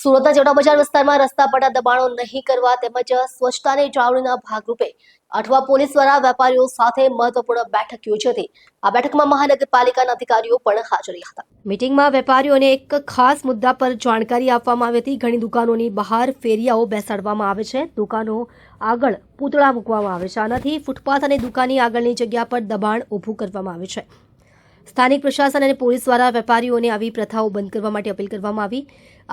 સુરતના જેવડા બજાર વિસ્તારમાં રસ્તા પરના દબાણો નહીં કરવા તેમજ સ્વચ્છતાની જાળવણીના ભાગરૂપે અઠવા પોલીસ દ્વારા વેપારીઓ સાથે મહત્વપૂર્ણ બેઠક યોજી હતી। આ બેઠકમાં મહાનગરપાલિકાના અધિકારીઓ પણ હાજર રહ્યા હતા। મીટિંગમાં વેપારીઓને એક ખાસ મુદ્દા પર જાણકારી આપવામાં આવી હતી। ઘણી દુકાનોની બહાર ફેરિયાઓ બેસાડવામાં આવે છે, દુકાનો આગળ પૂતળા મૂકવામાં આવે છે। આનાથી ફૂટપાથ અને દુકાનની આગળની જગ્યા પર દબાણ ઊભું કરવામાં આવે છે। સ્થાનિક પ્રશાસન અને પોલીસ દ્વારા વેપારીઓને આવી પ્રથાઓ બંધ કરવા માટે અપીલ કરવામાં આવી।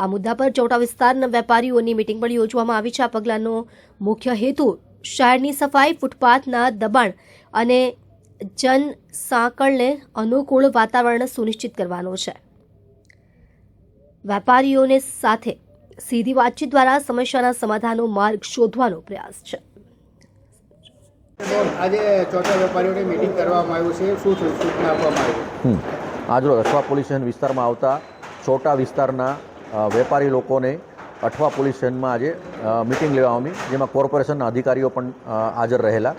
આ મુદ્દા પર ચોટા વિસ્તારના વેપારીઓની મીટિંગ પણ યોજવામાં આવી છે। આ પગલાંનો મુખ્ય હેતુ શહેરની સફાઈ, ફૂટપાથના દબાણ અને જનસાંકળને અનુકૂળ વાતાવરણ સુનિશ્ચિત કરવાનો છે। વેપારીઓને સાથે સીધી વાતચીત દ્વારા સમસ્યાના સમાધાનનો માર્ગ શોધવાનો પ્રયાસ છે। આજે ચોથા વેપારીઓની મીટિંગ કરવામાં આવ્યું છે, શું સૂચના આપવામાં આવી? આજરોજ અઠવા પોલીસ સ્ટેશન વિસ્તારમાં આવતા ચોટા વિસ્તારના વેપારી લોકોને અઠવા પોલીસ સ્ટેશનમાં આજે મિટિંગ લેવામાં આવી, જેમાં કોર્પોરેશનના અધિકારીઓ પણ હાજર રહેલા।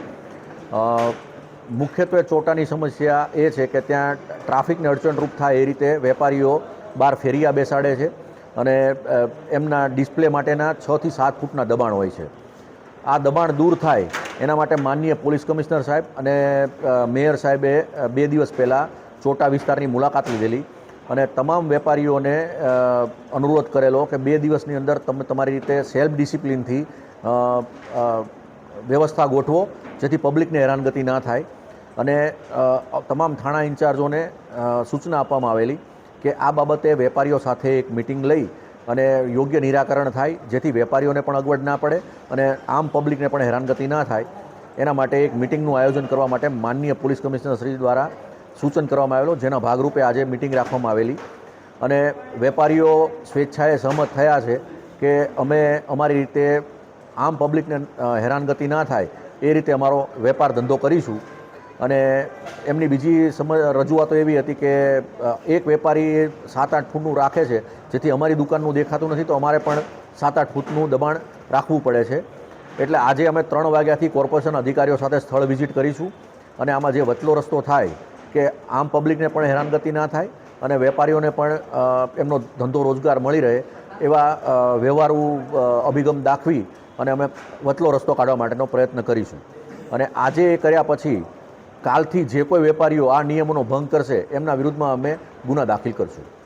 મુખ્યત્વે ચોટાની સમસ્યા એ છે કે ત્યાં ટ્રાફિકને અડચણરૂપ થાય એ રીતે વેપારીઓ બહાર ફેરિયા બેસાડે છે અને એમના ડિસ્પ્લે માટેના 6 થી 7 ફૂટના દબાણ હોય છે। આ દબાણ દૂર થાય એના માટે માનનીય પોલીસ કમિશનર સાહેબ અને મેયર સાહેબે 2 દિવસ પહેલાં ચોટા વિસ્તારની મુલાકાત લીધેલી અને તમામ વેપારીઓને અનુરોધ કરેલો કે 2 દિવસની અંદર તમે તમારી રીતે સેલ્ફ ડિસિપ્લિનથી વ્યવસ્થા ગોઠવો, જેથી પબ્લિકને હેરાનગતિ ના થાય। અને તમામ થાણા ઇન્ચાર્જોને સૂચના આપવામાં આવેલી કે આ બાબતે વેપારીઓ સાથે એક મિટિંગ લઈ અને યોગ્ય નિરાકરણ થાય, જેથી વેપારીઓને પણ અગવડ ના પડે અને આમ પબ્લિકને પણ હેરાનગતિ ના થાય। એના માટે એક મિટિંગનું આયોજન કરવા માટે માનનીય પોલીસ કમિશનર શ્રી દ્વારા સૂચન કરવામાં આવેલો, જેના ભાગરૂપે આજે મિટિંગ રાખવામાં આવેલી અને વેપારીઓ સ્વેચ્છાએ સહમત થયા છે કે અમે અમારી રીતે આમ પબ્લિકને હેરાનગતિ ના થાય એ રીતે અમારો વેપાર ધંધો કરીશું। અને એમની બીજી રજૂઆતો એવી હતી કે એક વેપારી 7-8 ફૂટનું રાખે છે, જેથી અમારી દુકાનનું દેખાતું નથી, તો અમારે પણ 7-8 ફૂટનું દબાણ રાખવું પડે છે। એટલે આજે અમે 3 વાગ્યાથી કોર્પોરેશન અધિકારીઓ સાથે સ્થળ વિઝિટ કરીશું અને આમાં જે વચલો રસ્તો થાય કે આમ પબ્લિકને પણ હેરાનગતિ ના થાય અને વેપારીઓને પણ એમનો ધંધો રોજગાર મળી રહે એવા વ્યવહારુ અભિગમ દાખવી અને અમે વચલો રસ્તો કાઢવા માટેનો પ્રયત્ન કરીશું। અને આજે એ કર્યા પછી કાલથી જે કોઈ વેપારીઓ આ નિયમોનો ભંગ કરશે એમના વિરુદ્ધમાં અમે ગુના દાખલ કરશું।